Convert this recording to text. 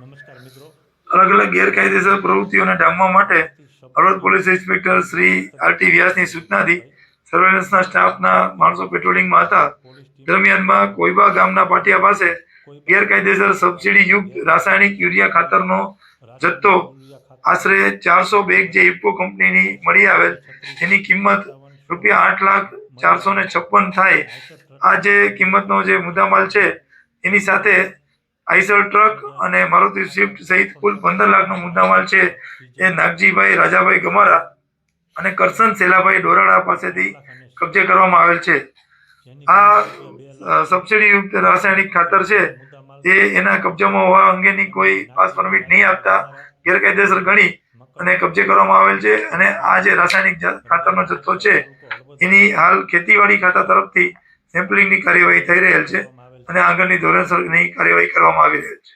અલગ અલગ ગેરકાયદેસર પ્રવૃત્તિઓને ડામવા માટે હળવદ પોલીસ ઇન્સ્પેક્ટર શ્રી આર.ટી. વ્યાસની સૂચનાથી સર્વેલન્સના સ્ટાફના માણસો પેટ્રોલિંગમાં હતા. દરમિયાનમાં કોઈબા ગામના પાટિયા પાસે ગેરકાયદેસર સબસિડી યુક્ત રાસાયણિક યુરિયા ખાતરનો જથ્થો આશરે 400 બેગ જે ઇફકો કંપનીની મળી આવેલ, જેની કિંમત ₹8,04,56 થાય. આ જે કિંમતનો જે મુદ્દામાલ છે એની સાથે આઈસર ટ્રક અને મારુતિ સ્વિફ્ટ સહિત કુલ 15 લાખનો મુદ્દામાલ છે એ નાગજીભાઈ રાજાભાઈ ગમારા અને કરશન સેલાભાઈ ડોરાળા પાસેથી કબજે કરવામાં આવેલ છે. આ સબસિડી યુક્ત રાસાયણિક ખાતર છે તે એના કબજામાં હોવા અંગેની કોઈ પાસ પરમિટ નહીં આપતા ગેરકાયદેસર ગણી અને કબજે કરવામાં આવેલ છે. અને આ જે રાસાયણિક ખાતરનો જથ્થો છે એની હાલ ખેતીવાડી ખાતા તરફથી સેમ્પલિંગની કાર્યવાહી થઈ રહેલ છે અને આગળની ધોરણસરની કાર્યવાહી કરવામાં આવી રહેલ છે.